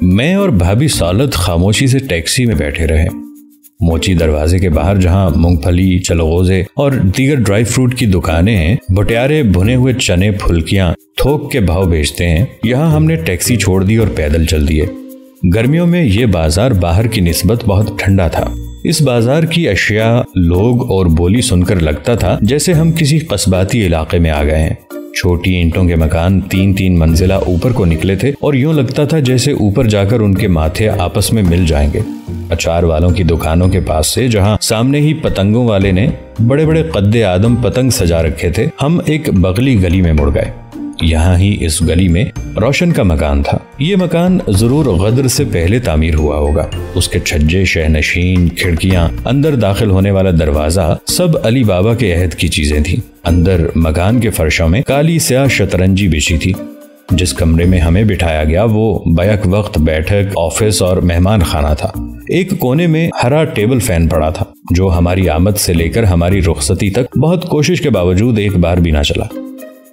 میں اور بھابھی سالت خاموشی سے ٹیکسی میں بیٹھے رہے۔ موچی دروازے کے باہر جہاں مونگ پھلی، چلغوزے اور دیگر ڈرائی فروٹ کی دکانیں ہیں، بٹیارے بھنے ہوئے چنے پھلکیاں تھوک کے بھاؤ بیچتے ہیں، یہاں ہم نے ٹیکسی چھوڑ دی اور پیدل چل دیے۔ گرمیوں میں یہ بازار باہر کی نسبت بہت ٹھنڈا تھا۔ اس بازار کی اشیاء، لوگ اور بولی سن کر لگتا تھا جیسے ہم کسی قصباتی علاقے میں آ گئے ہیں۔ چھوٹی اینٹوں کے مکان 3 منزلہ اوپر کو نکلے تھے اور یوں لگتا تھا جیسے اوپر جا کر ان کے ماتھے آپس میں مل جائیں گے۔ اچار والوں کی دکانوں کے پاس سے جہاں سامنے ہی پتنگوں والے نے بڑے بڑے قد آدم پتنگ سجا رکھے تھے، ہم ایک بغلی گلی میں مڑ گئے۔ یہاں ہی اس گلی میں روشن کا مکان تھا۔ یہ مکان ضرور غدر سے پہلے تعمیر ہوا ہوگا۔ اس کے چھجے، شہنشین، کھڑکیاں، اندر داخل ہونے والا دروازہ سب علی بابا کے عہد کی چیزیں تھیں۔ اندر مکان کے فرشوں میں کالی سیاہ شطرنجی بچھی تھی۔ جس کمرے میں ہمیں بٹھایا گیا وہ بیک وقت بیٹھک، آفس اور مہمان خانہ تھا۔ ایک کونے میں ہرا ٹیبل فین پڑا تھا جو ہماری آمد سے لے کر ہماری رخصتی تک بہت کوشش کے باوجود ایک بار بھی نہ چلا۔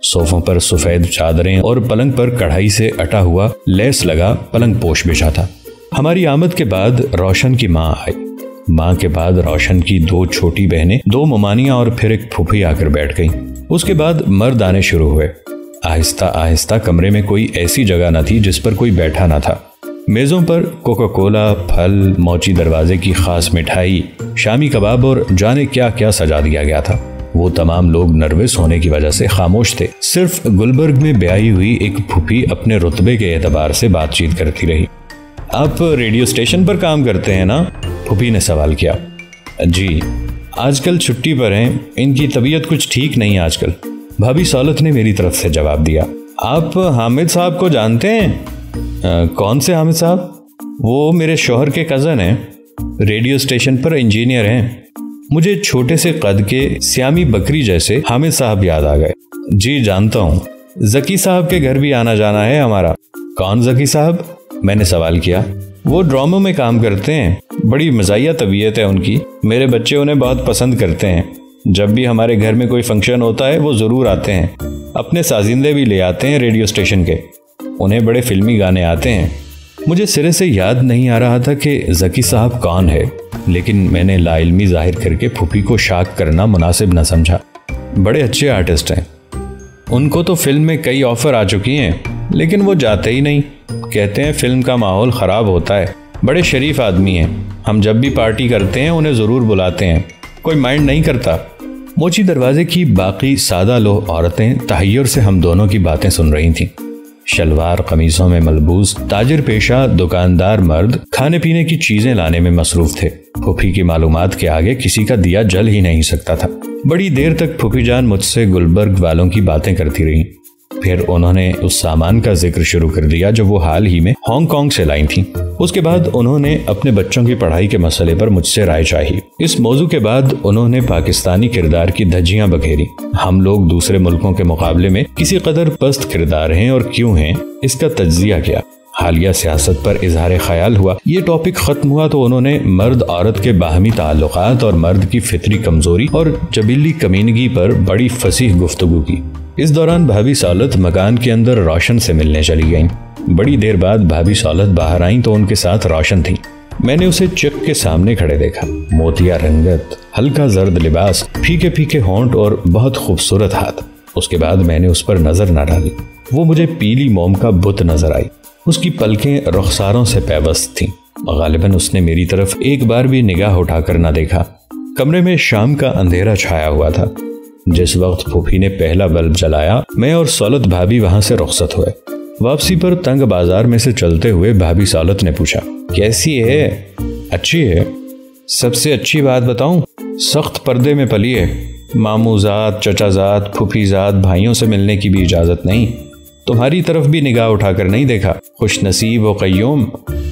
صوفوں پر سفید چادریں اور پلنگ پر کڑھائی سے اٹا ہوا لیس لگا پلنگ پوش بچھا تھا۔ ہماری آمد کے بعد روشن کی ماں آئی۔ ماں کے بعد روشن کی 2 چھوٹی بہنیں، 2 ممانیاں اور پھر ایک پھوپھی آ کر بیٹھ گئیں۔ اس کے بعد مرد آنے شروع ہوئے۔ آہستہ آہستہ کمرے میں کوئی ایسی جگہ نہ تھی جس پر کوئی بیٹھا نہ تھا۔ میزوں پر کوکا کولا، پھل، موچی دروازے کی خاص مٹھائی، شامی کباب اور جانے کیا کیا سجا دیا گیا تھا۔ وہ تمام لوگ نروس ہونے کی وجہ سے خاموش تھے۔ صرف گلبرگ میں بیائی ہوئی ایک پھوپھی اپنے رتبے کے اعتبار سے بات چیت کرتی رہی۔ آپ ریڈیو اسٹیشن پر کام کرتے ہیں نا؟ پھوپھی نے سوال کیا۔ جی، آج کل چھٹی پر ہیں، ان کی طبیعت کچھ ٹھیک نہیں آج کل، بھابھی سالت نے میری طرف سے جواب دیا۔ آپ حامد صاحب کو جانتے ہیں؟ کون سے حامد صاحب؟ وہ میرے شوہر کے کزن ہیں، ریڈیو اسٹیشن پر انجینئر ہیں۔ مجھے چھوٹے سے قد کے سیامی بکری جیسے حامد صاحب یاد آ گئے۔ جی جانتا ہوں، زکی صاحب کے گھر بھی آنا جانا ہے ہمارا۔ کون زکی صاحب؟ میں نے سوال کیا۔ وہ ڈراموں میں کام کرتے ہیں، بڑی مزاحیہ طبیعت ہے ان کی، میرے بچے انہیں بہت پسند کرتے ہیں۔ جب بھی ہمارے گھر میں کوئی فنکشن ہوتا ہے وہ ضرور آتے ہیں، اپنے سازندے بھی لے آتے ہیں ریڈیو اسٹیشن کے، انہیں بڑے فلمی گانے آتے ہیں۔ مجھے سرے سے یاد نہیں آ رہا تھا کہ زکی صاحب کون ہے، لیکن میں نے لا علمی ظاہر کر کے پھوپھی کو شاک کرنا مناسب نہ سمجھا۔ بڑے اچھے آرٹسٹ ہیں، ان کو تو فلم میں کئی آفر آ چکی ہیں، لیکن وہ جاتے ہی نہیں، کہتے ہیں فلم کا ماحول خراب ہوتا ہے۔ بڑے شریف آدمی ہیں، ہم جب بھی پارٹی کرتے ہیں انہیں ضرور بلاتے ہیں، کوئی مائنڈ نہیں کرتا۔ موچی دروازے کی باقی سادہ لوح عورتیں تحیر سے ہم دونوں کی باتیں سن رہی تھیں۔ شلوار قمیصوں میں ملبوس تاجر پیشہ دکاندار مرد کھانے پینے کی چیزیں لانے میں مصروف تھے۔ پھوپھی کی معلومات کے آگے کسی کا دیا جل ہی نہیں سکتا تھا۔ بڑی دیر تک پھوپھی جان مجھ سے گلبرگ والوں کی باتیں کرتی رہی۔ پھر انہوں نے اس سامان کا ذکر شروع کر دیا جو وہ حال ہی میں ہانگ کانگ سے لائی تھیں۔ اس کے بعد انہوں نے اپنے بچوں کی پڑھائی کے مسئلے پر مجھ سے رائے چاہی۔ اس موضوع کے بعد انہوں نے پاکستانی کردار کی دھجیاں بکھیری۔ ہم لوگ دوسرے ملکوں کے مقابلے میں کسی قدر پست کردار ہیں اور کیوں ہیں، اس کا تجزیہ کیا۔ حالیہ سیاست پر اظہار خیال ہوا۔ یہ ٹاپک ختم ہوا تو انہوں نے مرد عورت کے باہمی تعلقات اور مرد کی فطری کمزوری اور جبلی کمینگی پر بڑی فصیح گفتگو کی۔ اس دوران بھابھی سالت مکان کے اندر روشن سے ملنے چلی گئیں۔ بڑی دیر بعد بھابھی سالت باہر آئیں تو ان کے ساتھ روشن تھیں۔ میں نے اسے چک کے سامنے کھڑے دیکھا۔ موتیا رنگت، ہلکا زرد لباس، پھیکے پھیکے ہونٹ اور بہت خوبصورت ہاتھ۔ اس کے بعد میں نے اس پر نظر نہ ڈالی۔ وہ مجھے پیلی موم کا بت نظر آئی۔ اس کی پلکیں رخساروں سے پیوست تھیں۔ غالباً اس نے میری طرف ایک بار بھی نگاہ اٹھا کر نہ دیکھا۔ کمرے میں شام کا اندھیرا چھایا ہوا تھا۔ جس وقت پھوپھی نے پہلا بلب جلایا، میں اور سالت بھابھی وہاں سے رخصت ہوئے۔ واپسی پر تنگ بازار میں سے چلتے ہوئے بھابھی سالت نے پوچھا، کیسی ہے؟ اچھی ہے۔ سب سے اچھی بات بتاؤں، سخت پردے میں پلی ہے۔ ماموں زاد، چچا زاد، پھوپھی زاد بھائیوں سے ملنے کی بھی اجازت نہیں۔ تمہاری طرف بھی نگاہ اٹھا کر نہیں دیکھا۔ خوش نصیب و قیوم،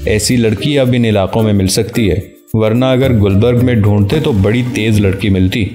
ایسی لڑکی اب ان علاقوں میں مل سکتی ہے، ورنہ اگر گلبرگ میں ڈھونڈتے تو بڑی تیز لڑکی ملتی۔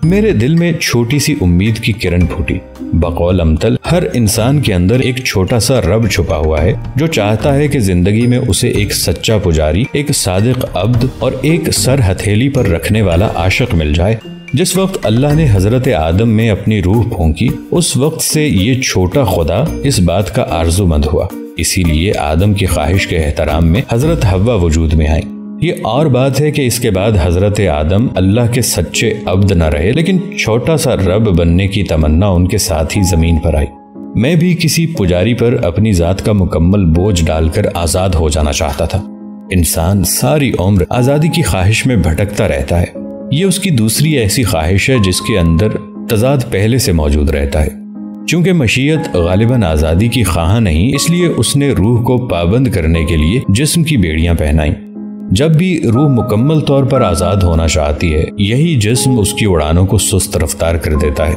میرے دل میں چھوٹی سی امید کی کرن پھوٹی۔ بقول امثل ہر انسان کے اندر ایک چھوٹا سا رب چھپا ہوا ہے جو چاہتا ہے کہ زندگی میں اسے ایک سچا پجاری، ایک صادق عبد اور ایک سر ہتھیلی پر رکھنے والا عاشق مل جائے۔ جس وقت اللہ نے حضرت آدم میں اپنی روح پھونکی، اس وقت سے یہ چھوٹا خدا اس بات کا آرزو مند ہوا۔ اسی لیے آدم کی خواہش کے احترام میں حضرت حوا وجود میں آئیں۔ یہ اور بات ہے کہ اس کے بعد حضرت آدم اللہ کے سچے عبد نہ رہے، لیکن چھوٹا سا رب بننے کی تمنا ان کے ساتھ ہی زمین پر آئی۔ میں بھی کسی پجاری پر اپنی ذات کا مکمل بوجھ ڈال کر آزاد ہو جانا چاہتا تھا۔ انسان ساری عمر آزادی کی خواہش میں بھٹکتا رہتا ہے۔ یہ اس کی دوسری ایسی خواہش ہے جس کے اندر تضاد پہلے سے موجود رہتا ہے۔ چونکہ مشیت غالباً آزادی کی خواہاں نہیں، اس لیے اس نے روح کو پابند کرنے کے لیے جسم کی بیڑیاں پہنائیں۔ جب بھی روح مکمل طور پر آزاد ہونا چاہتی ہے، یہی جسم اس کی اڑانوں کو سست رفتار کر دیتا ہے۔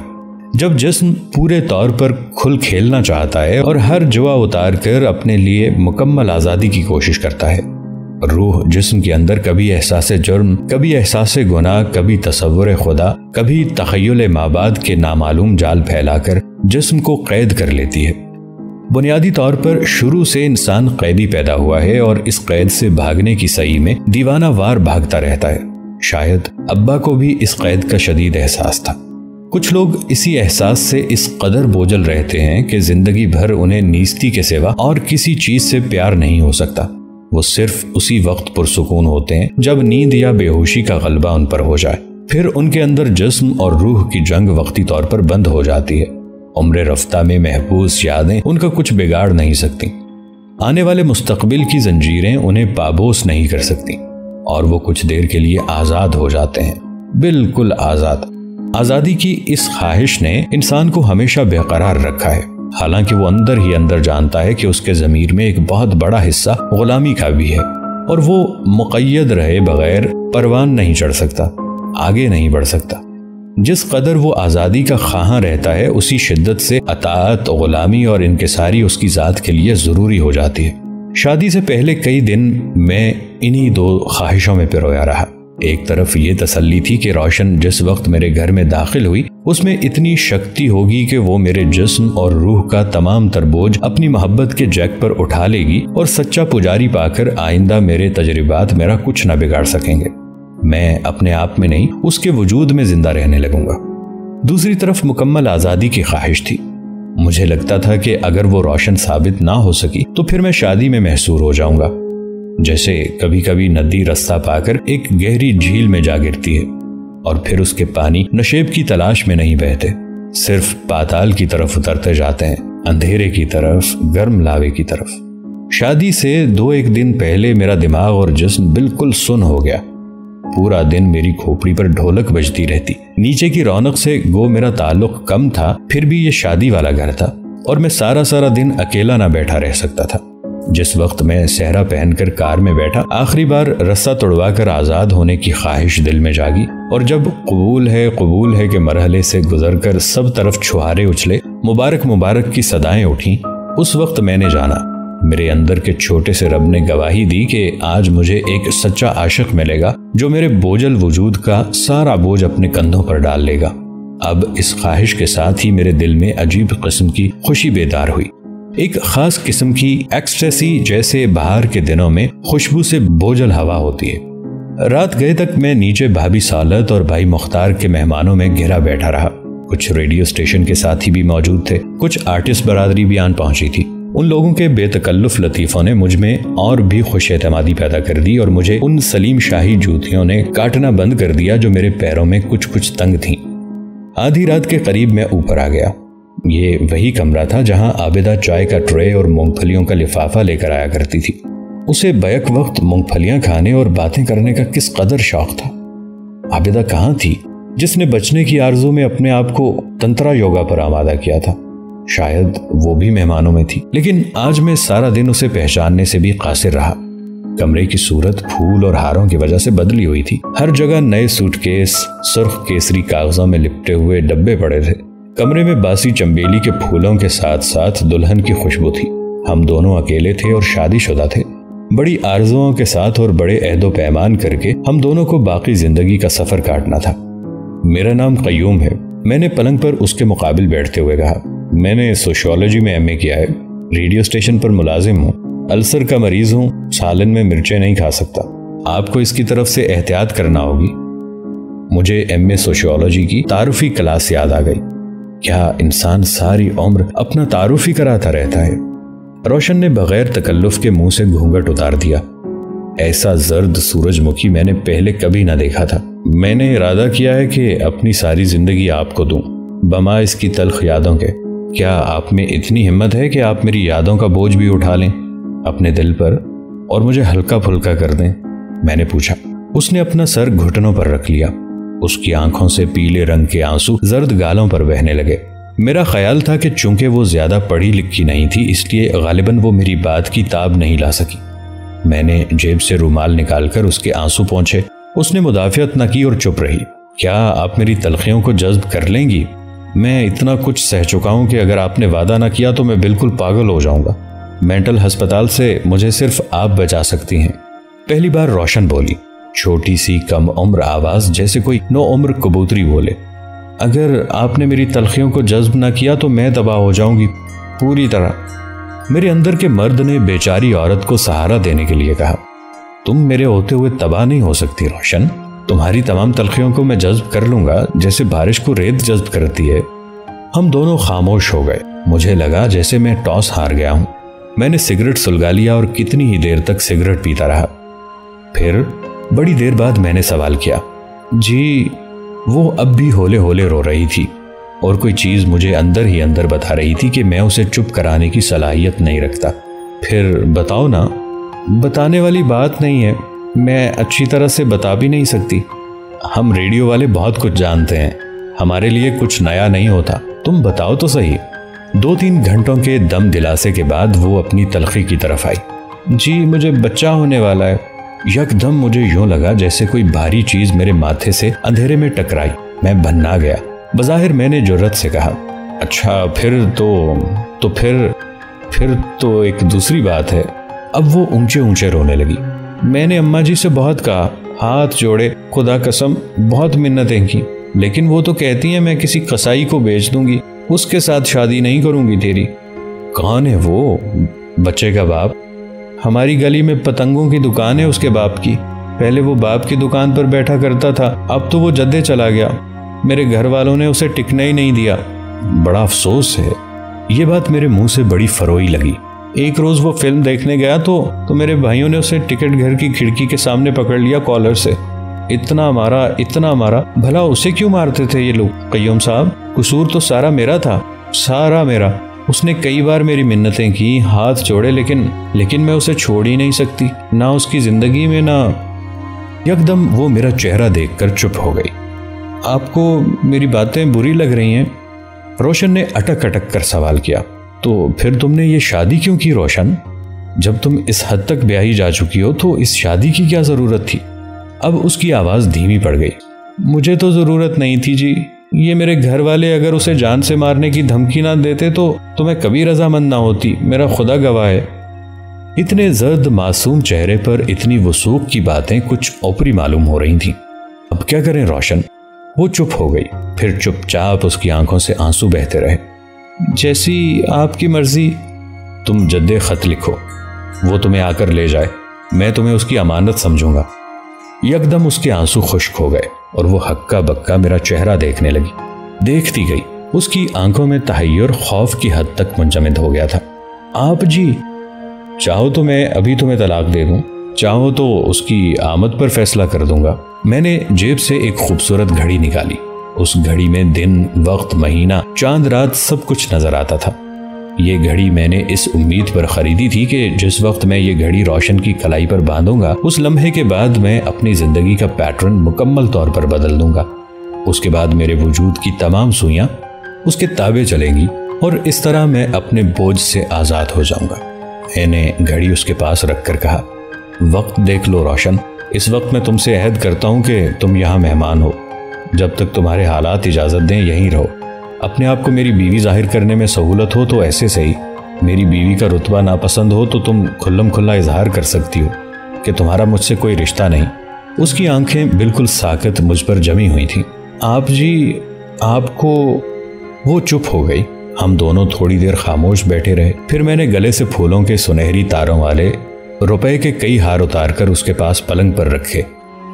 جب جسم پورے طور پر کھل کھیلنا چاہتا ہے اور ہر جوا اتار کر اپنے لیے مکمل آزادی کی کوشش کرتا ہے، روح جسم کے اندر کبھی احساس جرم، کبھی احساس گناہ، کبھی تصور خدا، کبھی تخیل مابعد کے نامعلوم جال پھیلا کر جسم کو قید کر لیتی ہے۔ بنیادی طور پر شروع سے انسان قیدی پیدا ہوا ہے اور اس قید سے بھاگنے کی سعی میں دیوانہ وار بھاگتا رہتا ہے۔ شاید ابا کو بھی اس قید کا شدید احساس تھا۔ کچھ لوگ اسی احساس سے اس قدر بوجھل رہتے ہیں کہ زندگی بھر انہیں نیستی کے سوا اور کسی چیز سے پیار نہیں ہو سکتا۔ وہ صرف اسی وقت پرسکون ہوتے ہیں جب نیند یا بے ہوشی کا غلبہ ان پر ہو جائے، پھر ان کے اندر جسم اور روح کی جنگ وقتی طور پر بند ہو جاتی ہے۔ عمر رفتہ میں محبوس یادیں ان کا کچھ بگاڑ نہیں سکتی، آنے والے مستقبل کی زنجیریں انہیں پابوس نہیں کر سکتی، اور وہ کچھ دیر کے لیے آزاد ہو جاتے ہیں، بالکل آزاد۔ آزادی کی اس خواہش نے انسان کو ہمیشہ بے قرار رکھا ہے، حالانکہ وہ اندر ہی اندر جانتا ہے کہ اس کے ضمیر میں ایک بہت بڑا حصہ غلامی کا بھی ہے، اور وہ مقید رہے بغیر پروان نہیں چڑھ سکتا، آگے نہیں بڑھ سکتا۔ جس قدر وہ آزادی کا خواہاں رہتا ہے، اسی شدت سے اطاعت، غلامی اور انکساری اس کی ذات کے لیے ضروری ہو جاتی ہے۔ شادی سے پہلے کئی دن میں انہی دو خواہشوں میں پرویا رہا۔ ایک طرف یہ تسلی تھی کہ روشن جس وقت میرے گھر میں داخل ہوئی، اس میں اتنی شکتی ہوگی کہ وہ میرے جسم اور روح کا تمام تر بوجھ اپنی محبت کے جیک پر اٹھا لے گی، اور سچا پجاری پا کر آئندہ میرے تجربات میرا کچھ نہ بگاڑ سکیں گے۔ میں اپنے آپ میں نہیں، اس کے وجود میں زندہ رہنے لگوں گا۔ دوسری طرف مکمل آزادی کی خواہش تھی۔ مجھے لگتا تھا کہ اگر وہ روشن ثابت نہ ہو سکی تو پھر میں شادی میں محصور ہو جاؤں گا، جیسے کبھی کبھی ندی رستہ پا کر ایک گہری جھیل میں جا گرتی ہے، اور پھر اس کے پانی نشیب کی تلاش میں نہیں بہتے، صرف پاتال کی طرف اترتے جاتے ہیں، اندھیرے کی طرف، گرم لاوے کی طرف۔ شادی سے 2-1 دن پہلے میرا دماغ اور جسم بالکل سن ہو گیا۔ پورا دن میری کھوپڑی پر ڈھولک بجتی رہتی۔ نیچے کی رونق سے گو میرا تعلق کم تھا، پھر بھی یہ شادی والا گھر تھا، اور میں سارا دن اکیلا نہ بیٹھا رہ سکتا تھا۔ جس وقت میں صحرا پہن کر کار میں بیٹھا، آخری بار رستہ توڑوا کر آزاد ہونے کی خواہش دل میں جاگی، اور جب قبول ہے کہ مرحلے سے گزر کر سب طرف چھہارے اچھلے، مبارک مبارک کی صدائیں اٹھیں، اس وقت میں نے جانا، میرے اندر کے چھوٹے سے رب نے گواہی دی کہ آج مجھے ایک سچا عاشق ملے گا جو میرے بوجھل وجود کا سارا بوجھ اپنے کندھوں پر ڈال لے گا۔ اب اس خواہش کے ساتھ ہی میرے دل میں عجیب قسم کی خوشی بیدار ہوئی، ایک خاص قسم کی ایکسٹیسی، جیسے بہار کے دنوں میں خوشبو سے بوجھل ہوا ہوتی ہے۔ رات گئے تک میں نیچے بھابی سالت اور بھائی مختار کے مہمانوں میں گھرا بیٹھا رہا۔ کچھ ریڈیو اسٹیشن کے ساتھی بھی موجود تھے، کچھ آرٹسٹ برادری بھی آن پہنچی تھی۔ ان لوگوں کے بے تکلف لطیفوں نے مجھ میں اور بھی خوش اعتمادی پیدا کر دی، اور مجھے ان سلیم شاہی جوتیوں نے کاٹنا بند کر دیا جو میرے پیروں میں کچھ تنگ تھیں۔ آدھی رات کے قریب میں اوپر آ گیا۔ یہ وہی کمرہ تھا جہاں عابدہ چائے کا ٹرے اور مونگ پھلیوں کا لفافہ لے کر آیا کرتی تھی۔ اسے بیک وقت مونگ پھلیاں کھانے اور باتیں کرنے کا کس قدر شوق تھا۔ عابدہ کہاں تھی جس نے بچنے کی آرزو میں اپنے آپ کو تنترا یوگا پر آمادہ کیا تھا؟ شاید وہ بھی مہمانوں میں تھی، لیکن آج میں سارا دن اسے پہچاننے سے بھی قاصر رہا۔ کمرے کی صورت پھول اور ہاروں کی وجہ سے بدلی ہوئی تھی۔ ہر جگہ نئے سوٹ کیس، سرخ کیسری کاغذوں میں لپٹے ہوئے ڈبے پڑے تھے۔ کمرے میں باسی چمبیلی کے پھولوں کے ساتھ ساتھ دلہن کی خوشبو تھی۔ ہم دونوں اکیلے تھے اور شادی شدہ تھے۔ بڑی آرزوؤں کے ساتھ اور بڑے عہد و پیمان کر کے ہم دونوں کو باقی زندگی کا سفر کاٹنا تھا۔ میرا نام قیوم ہے، میں نے پلنگ پر اس کے مقابل بیٹھتے ہوئے کہا۔ میں نے سوشیولوجی میں ایم اے کیا ہے، ریڈیو اسٹیشن پر ملازم ہوں، السر کا مریض ہوں، سالن میں مرچیں نہیں کھا سکتا۔ آپ کو اس کی طرف سے احتیاط کرنا ہوگی۔ مجھے ایم اے سوشیولوجی کی تعارفی کلاس یاد آ گئی۔ کیا انسان ساری عمر اپنا تعارف ہی کراتا رہتا ہے؟ روشن نے بغیر تکلف کے منہ سے گھونگھٹ اتار دیا۔ ایسا زرد سورج مکھی میں نے پہلے کبھی نہ دیکھا تھا۔ میں نے ارادہ کیا ہے کہ اپنی ساری زندگی آپ کو دوں، بما اس کی تلخ یادوں کے۔ کیا آپ میں اتنی ہمت ہے کہ آپ میری یادوں کا بوجھ بھی اٹھا لیں اپنے دل پر اور مجھے ہلکا پھلکا کر دیں؟ میں نے پوچھا۔ اس نے اپنا سر گھٹنوں پر رکھ لیا۔ اس کی آنکھوں سے پیلے رنگ کے آنسو زرد گالوں پر بہنے لگے۔ میرا خیال تھا کہ چونکہ وہ زیادہ پڑھی لکھی نہیں تھی اس لیے غالباً وہ میری بات کی تاب نہیں لا سکی۔ میں نے جیب سے رومال نکال کر اس کے آنسو پونچھے۔ اس نے مدافعت نہ کی اور چپ رہی۔ کیا آپ میری تلخیوں کو جذب کر لیں گی؟ میں اتنا کچھ سہ چکا ہوں کہ اگر آپ نے وعدہ نہ کیا تو میں بالکل پاگل ہو جاؤں گا۔ مینٹل ہسپتال سے مجھے صرف آپ بچا سکتی ہیں۔ پہلی بار روشن بولی، چھوٹی سی کم عمر آواز جیسے کوئی نو عمر کبوتری بولے۔ اگر آپ نے میری تلخیوں کو جذب نہ کیا تو میں تباہ ہو جاؤں گی پوری طرح۔ میرے اندر کے مرد نے بیچاری عورت کو سہارا دینے کے لیے کہا، تم میرے ہوتے ہوئے تباہ نہیں ہو سکتی روشن۔ تمہاری تمام تلخیوں کو میں جذب کر لوں گا جیسے بارش کو ریت جذب کرتی ہے۔ ہم دونوں خاموش ہو گئے۔ مجھے لگا جیسے میں ٹاس ہار گیا ہوں۔ میں نے سگریٹ سلگا لیا اور کتنی ہی دیر تک سگریٹ پیتا رہا۔ پھر بڑی دیر بعد میں نے سوال کیا، جی وہ اب بھی ہولے ہولے رو رہی تھی اور کوئی چیز مجھے اندر ہی اندر بتا رہی تھی کہ میں اسے چپ کرانے کی صلاحیت نہیں رکھتا۔ پھر بتاؤ نا۔ بتانے والی بات نہیں ہے، میں اچھی طرح سے بتا بھی نہیں سکتی۔ ہم ریڈیو والے بہت کچھ جانتے ہیں، ہمارے لیے کچھ نیا نہیں ہوتا۔ تم بتاؤ تو صحیح۔ 2-3 گھنٹوں کے دم دلاسے کے بعد وہ اپنی تلخی کی طرف آئی۔ جی مجھے بچہ ہونے والا ہے۔ یک دم مجھے یوں لگا جیسے کوئی بھاری چیز میرے ماتھے سے اندھیرے میں ٹکرائی۔ میں بھنا گیا۔ بظاہر میں نے جرأت سے کہا، اچھا پھر تو ایک دوسری بات ہے۔ اب وہ اونچے اونچے رونے لگی۔ میں نے اماں جی سے بہت کہا، ہاتھ جوڑے، خدا قسم بہت منتیں کی، لیکن وہ تو کہتی ہیں میں کسی قصائی کو بیچ دوں گی، اس کے ساتھ شادی نہیں کروں گی تیری۔ کون ہے وہ؟ بچے کا باپ۔ ہماری گلی میں پتنگوں کی دکان ہے اس کے باپ کی۔ پہلے وہ باپ کی دکان پر بیٹھا کرتا تھا، اب تو وہ جدے چلا گیا۔ میرے گھر والوں نے اسے ٹکنے ہی نہیں دیا۔ بڑا افسوس ہے۔ یہ بات میرے منہ سے بڑی فروئی لگی۔ ایک روز وہ فلم دیکھنے گیا تو میرے بھائیوں نے اسے ٹکٹ گھر کی کھڑکی کے سامنے پکڑ لیا کالر سے۔ اتنا مارا۔ بھلا اسے کیوں مارتے تھے یہ لوگ؟ قیوم صاحب، قصور تو سارا میرا تھا، سارا میرا۔ اس نے کئی بار میری منتیں کی، ہاتھ جوڑے، لیکن میں اسے چھوڑ ہی نہیں سکتی، نہ اس کی زندگی میں نہ۔ یکدم وہ میرا چہرہ دیکھ کر چپ ہو گئی۔ آپ کو میری باتیں بری لگ رہی ہیں؟ روشن نے اٹک کر سوال کیا۔ تو پھر تم نے یہ شادی کیوں کی روشن؟ جب تم اس حد تک بیاہی جا چکی ہو تو اس شادی کی کیا ضرورت تھی؟ اب اس کی آواز دھیمی پڑ گئی۔ مجھے تو ضرورت نہیں تھی جی، یہ میرے گھر والے اگر اسے جان سے مارنے کی دھمکی نہ دیتے تو میں کبھی رضامند نہ ہوتی، میرا خدا گواہ ہے۔ اتنے زرد معصوم چہرے پر اتنی وثوق کی باتیں کچھ اوپری معلوم ہو رہی تھیں۔ اب کیا کریں روشن؟ وہ چپ ہو گئی۔ پھر چپ چاپ اس کی آنکھوں سے آنسو بہتے رہے۔ جیسی آپ کی مرضی۔ تم جدے خط لکھو، وہ تمہیں آ کر لے جائے، میں تمہیں اس کی امانت سمجھوں گا۔ یکدم اس کے آنسو خشک ہو گئے اور وہ ہکا بکا میرا چہرہ دیکھنے لگی۔ دیکھتی گئی، اس کی آنکھوں میں تحیر خوف کی حد تک منجمد ہو گیا تھا۔ آپ جی، چاہو تو میں ابھی تمہیں طلاق دے دوں، چاہو تو اس کی آمد پر فیصلہ کر دوں گا۔ میں نے جیب سے ایک خوبصورت گھڑی نکالی۔ اس گھڑی میں دن، وقت، مہینہ، چاند، رات سب کچھ نظر آتا تھا۔ یہ گھڑی میں نے اس امید پر خریدی تھی کہ جس وقت میں یہ گھڑی روشن کی کلائی پر باندھوں گا، اس لمحے کے بعد میں اپنی زندگی کا پیٹرن مکمل طور پر بدل دوں گا۔ اس کے بعد میرے وجود کی تمام سوئیاں اس کے تابع چلیں گی اور اس طرح میں اپنے بوجھ سے آزاد ہو جاؤں گا۔ میں نے گھڑی اس کے پاس رکھ کر کہا، وقت دیکھ لو روشن، اس وقت میں تم سے عہد کرتا ہوں کہ تم یہاں مہمان ہو، جب تک تمہارے حالات اجازت دیں یہیں رہو۔ اپنے آپ کو میری بیوی ظاہر کرنے میں سہولت ہو تو ایسے صحیح، میری بیوی کا رتبہ ناپسند ہو تو تم کھلم کھلا اظہار کر سکتی ہو کہ تمہارا مجھ سے کوئی رشتہ نہیں۔ اس کی آنکھیں بالکل ساکت مجھ پر جمی ہوئی تھیں۔ آپ جی، آپ کو۔ وہ چپ ہو گئی۔ ہم دونوں تھوڑی دیر خاموش بیٹھے رہے۔ پھر میں نے گلے سے پھولوں کے سنہری تاروں والے روپے کے کئی ہار اتار کر اس کے پاس پلنگ پر رکھے،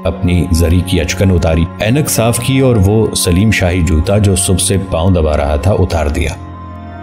اپنی زری کی اچکن اتاری، اینک صاف کی اور وہ سلیم شاہی جوتا جو صبح سے پاؤں دبا رہا تھا اتار دیا۔